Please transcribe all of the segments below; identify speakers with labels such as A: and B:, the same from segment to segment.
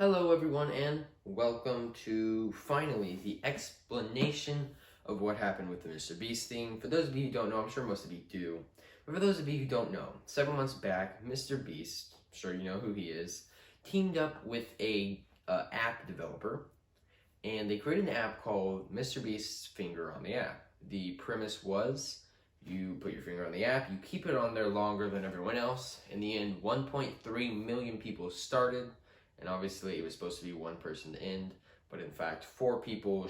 A: Hello everyone and welcome to finally the explanation of what happened with the MrBeast thing. For those of you who don't know, I'm sure most of you do, but for those of you who don't know, several months back, MrBeast, I'm sure you know who he is, teamed up with a app developer, and they created an app called MrBeast's Finger on the App. The premise was you put your finger on the app, you keep it on there longer than everyone else. In the end, 1.3 million people started. And obviously it was supposed to be one person to end, but in fact 4 people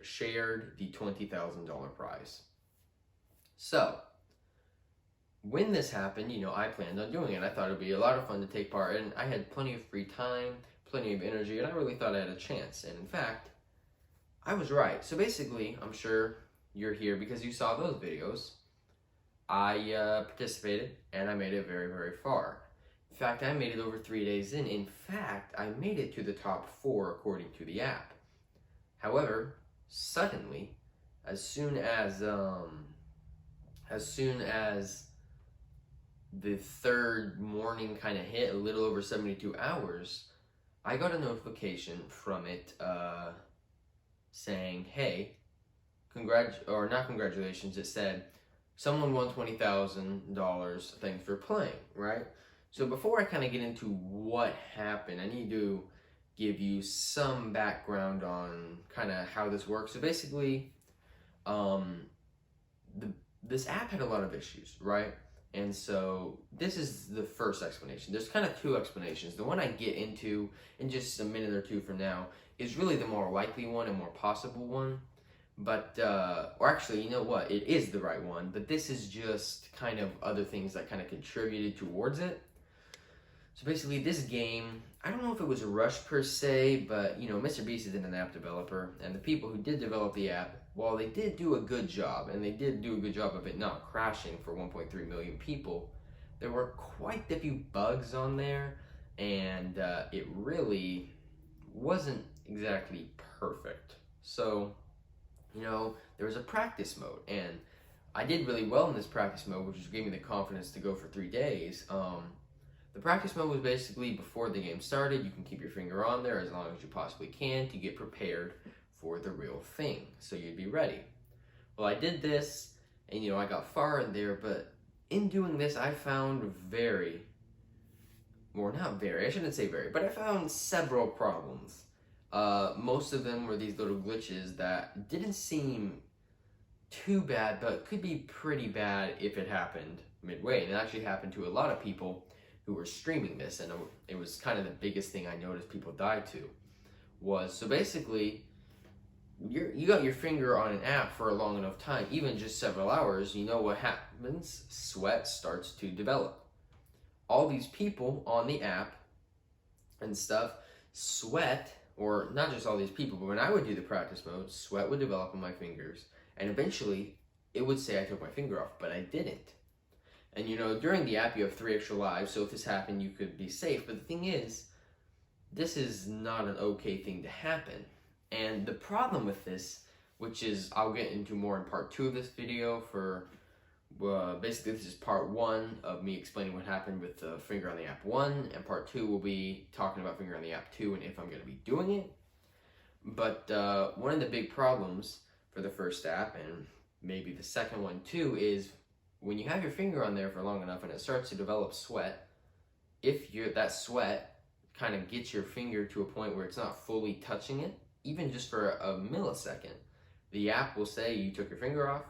A: shared the $20,000 prize. So when this happened, I planned on doing it. I thought it would be a lot of fun to take part, and I had plenty of free time, plenty of energy, and I really thought I had a chance. And in fact, I was right. So basically, I'm sure you're here because you saw those videos. I participated and I made it very, very far. In fact, I made it over 3 days in. In fact, I made it to the top 4 according to the app. However, suddenly, as soon as the third morning kind of hit, a little over 72 hours, I got a notification from it saying, "Hey, not congratulations." It said, "Someone won $20,000. Thanks for playing." Right. So before I kind of get into what happened, I need to give you some background on kind of how this works. So basically, this app had a lot of issues, right? And so this is the first explanation. There's kind of 2 explanations. The one I get into in just a minute or 2 from now is really the more likely one and more possible one. But, or actually, you know what? It is the right one, but this is just kind of other things that kind of contributed towards it. So basically this game, I don't know if it was a rush per se, but MrBeast isn't an app developer, and the people who did develop the app, while they did do a good job, and they did do a good job of it not crashing for 1.3 million people, there were quite a few bugs on there, and it really wasn't exactly perfect. So, there was a practice mode, and I did really well in this practice mode, which gave me the confidence to go for 3 days. The practice mode was basically before the game started. You can keep your finger on there as long as you possibly can to get prepared for the real thing, so you'd be ready. Well, I did this, and I got far in there, but in doing this, I found I shouldn't say very, but I found several problems. Most of them were these little glitches that didn't seem too bad, but could be pretty bad if it happened midway. And it actually happened to a lot of people who were streaming this, and it was kind of the biggest thing I noticed people died to. So basically, you got your finger on an app for a long enough time, even just several hours, you know what happens? Sweat starts to develop. All these people on the app and stuff sweat, or not just all these people, but when I would do the practice mode, sweat would develop on my fingers, and eventually it would say I took my finger off, but I didn't. And during the app you have 3 extra lives, so if this happened you could be safe. But the thing is, this is not an okay thing to happen. And the problem with this, which is I'll get into more in part 2 of this video, basically this is part 1 of me explaining what happened with the Finger on the App 1, and part 2 will be talking about Finger on the App 2 and if I'm going to be doing it. But one of the big problems for the first app, and maybe the second one too, is when you have your finger on there for long enough and it starts to develop sweat, if that sweat kind of gets your finger to a point where it's not fully touching it, even just for a millisecond, the app will say you took your finger off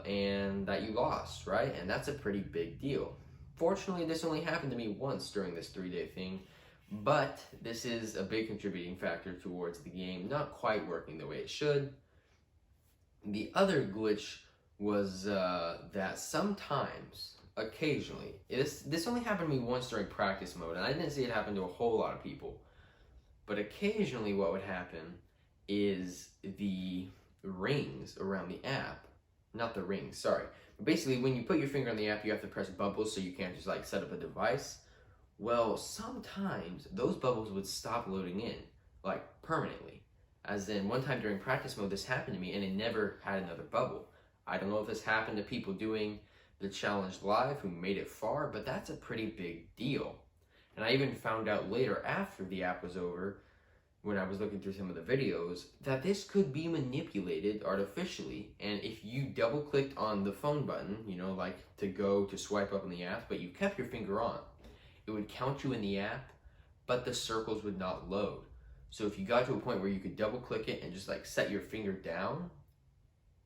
A: and that you lost, right? And that's a pretty big deal. Fortunately, this only happened to me once during this 3-day thing, but this is a big contributing factor towards the game not quite working the way it should. The other glitch was that sometimes, occasionally, this only happened to me once during practice mode, and I didn't see it happen to a whole lot of people, but occasionally what would happen is the rings around the app, not the rings, sorry, but basically when you put your finger on the app you have to press bubbles, so you can't just set up a device. Well, sometimes those bubbles would stop loading in, permanently. As in, one time during practice mode this happened to me and it never had another bubble. I don't know if this happened to people doing the challenge live who made it far, but that's a pretty big deal. And I even found out later after the app was over, when I was looking through some of the videos, that this could be manipulated artificially. And if you double clicked on the phone button, you know, like to swipe up in the app, but you kept your finger on, it would count you in the app, but the circles would not load. So if you got to a point where you could double click it and just like set your finger down,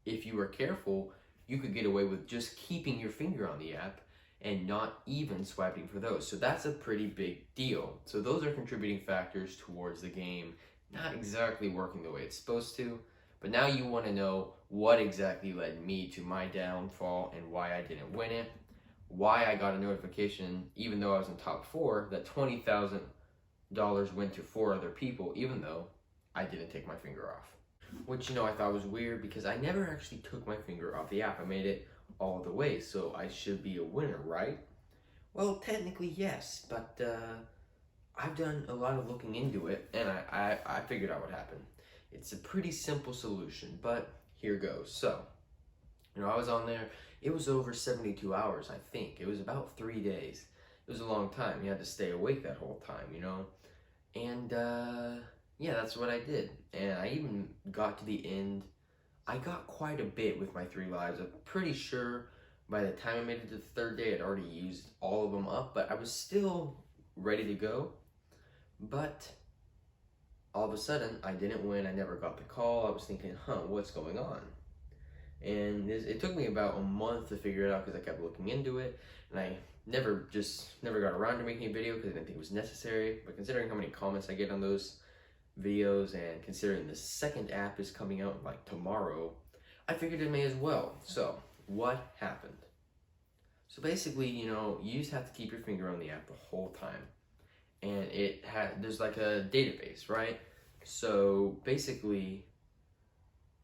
A: if you were careful, you could get away with just keeping your finger on the app and not even swiping for those. So that's a pretty big deal. So those are contributing factors towards the game not exactly working the way it's supposed to. But now you want to know what exactly led me to my downfall and why I didn't win it. Why I got a notification, even though I was in top 4, that $20,000 went to 4 other people, even though I didn't take my finger off. Which, you know, I thought was weird because I never actually took my finger off the app. I made it all the way, so I should be a winner, right? Well, technically yes, but I've done a lot of looking into it, and I figured out what happened. It's a pretty simple solution, but here goes. So, you know, I was on there. It was over 72 hours, I think. It was about 3 days. It was a long time. You had to stay awake that whole time, you know? And, yeah, that's what I did. And I even got to the end. I got quite a bit with my 3 lives. I'm pretty sure by the time I made it to the 3rd day, I'd already used all of them up, but I was still ready to go. But all of a sudden, I didn't win. I never got the call. I was thinking, what's going on? And it took me about a month to figure it out because I kept looking into it, and I never got around to making a video because I didn't think it was necessary. But considering how many comments I get on those videos, and considering the 2nd app is coming out like tomorrow, I figured it may as well. So what happened? So basically, you know, you just have to keep your finger on the app the whole time, and there's like a database, right? So basically,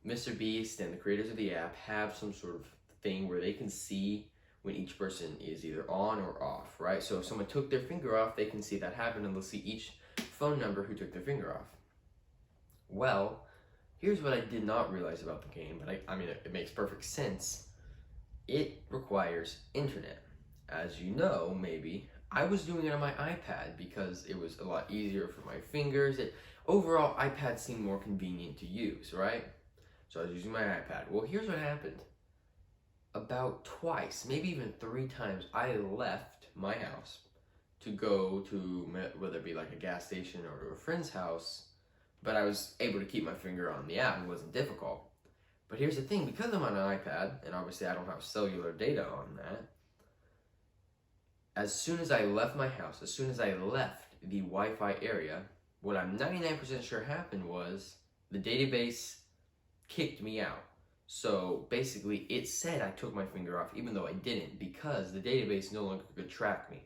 A: MrBeast and the creators of the app have some sort of thing where they can see when each person is either on or off, right? So if someone took their finger off, they can see that happen, and they'll see each phone number who took their finger off. Well, here's what I did not realize about the game, but I mean, it makes perfect sense. It requires internet. As you know, maybe, I was doing it on my iPad because it was a lot easier for my fingers. Overall, iPad seemed more convenient to use, right? So I was using my iPad. Well, here's what happened. About twice, maybe even 3 times, I left my house to go to, whether it be like a gas station or to a friend's house, but I was able to keep my finger on the app. It wasn't difficult. But here's the thing, because I'm on an iPad, and obviously I don't have cellular data on that, as soon as I left my house, as soon as I left the Wi-Fi area, what I'm 99% sure happened was the database kicked me out. So basically it said I took my finger off even though I didn't, because the database no longer could track me.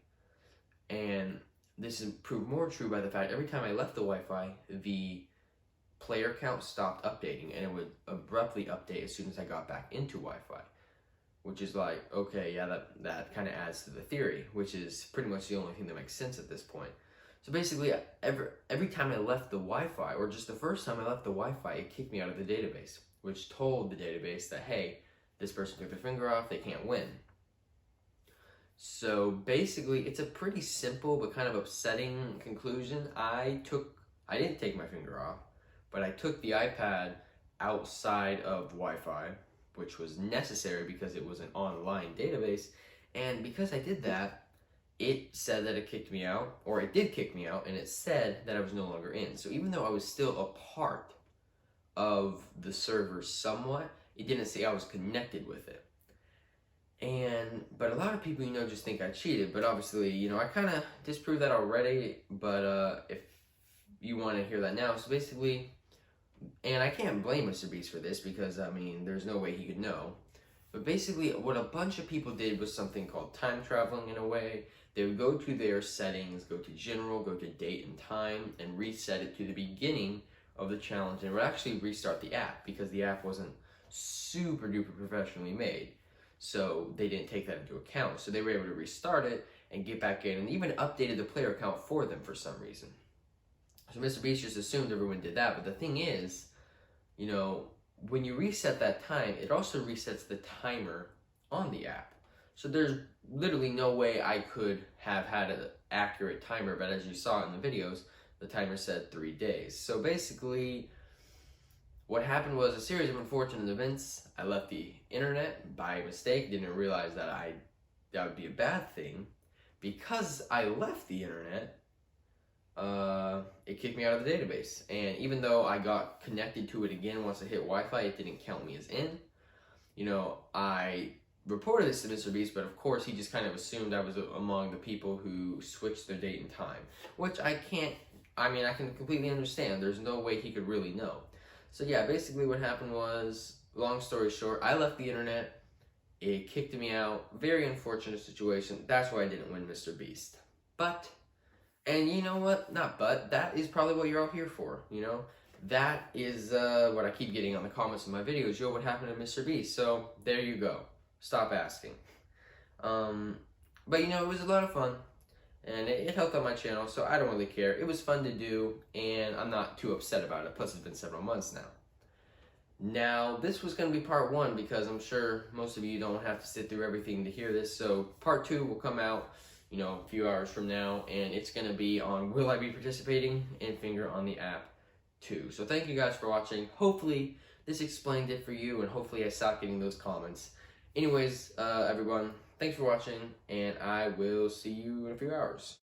A: And this is proved more true by the fact every time I left the Wi-Fi, the player count stopped updating, and it would abruptly update as soon as I got back into Wi-Fi. Which is like, okay, yeah, that kind of adds to the theory, which is pretty much the only thing that makes sense at this point. So basically, every time I left the Wi-Fi, or just the first time I left the Wi-Fi, it kicked me out of the database, which told the database that, hey, this person took their finger off, they can't win. So basically, it's a pretty simple but kind of upsetting conclusion. I didn't take my finger off, but I took the iPad outside of Wi-Fi, which was necessary because it was an online database. And because I did that, it said that it kicked me out, or it did kick me out, and it said that I was no longer in. So even though I was still a part of the server somewhat, it didn't say I was connected with it. But a lot of people, you know, just think I cheated, but obviously, you know, I kind of disproved that already, but if you want to hear that now, so basically, and I can't blame MrBeast for this because, I mean, there's no way he could know, but basically what a bunch of people did was something called time traveling in a way. They would go to their settings, go to general, go to date and time, and reset it to the beginning of the challenge, and it would actually restart the app because the app wasn't super duper professionally made. So they didn't take that into account. So they were able to restart it and get back in, and even updated the player account for them for some reason. So MrBeast just assumed everyone did that. But the thing is, you know, when you reset that time, it also resets the timer on the app. So there's literally no way I could have had accurate timer, but as you saw in the videos, the timer said 3 days. So basically, what happened was a series of unfortunate events. I left the internet by mistake, didn't realize that would be a bad thing. Because I left the internet, it kicked me out of the database. And even though I got connected to it again once I hit Wi-Fi, it didn't count me as in. You know, I reported this to MrBeast, but of course he just kind of assumed I was among the people who switched their date and time, which I can completely understand. There's no way he could really know. So yeah, basically what happened was, long story short, I left the internet, it kicked me out, very unfortunate situation. That's why I didn't win MrBeast. But, and you know what, not but, that is probably what you're all here for, you know? That is what I keep getting on the comments of my videos. Yo, what happened to MrBeast? So, there you go. Stop asking. But you know, it was a lot of fun. And it helped on my channel, so I don't really care. It was fun to do, and I'm not too upset about it. Plus, it's been several months now. Now, this was going to be part 1, because I'm sure most of you don't have to sit through everything to hear this. So, part 2 will come out, you know, a few hours from now, and it's going to be on will I be participating and finger on the app too. So thank you guys for watching. Hopefully this explained it for you, and hopefully I stopped getting those comments. Anyways, everyone, thanks for watching, and I will see you in a few hours.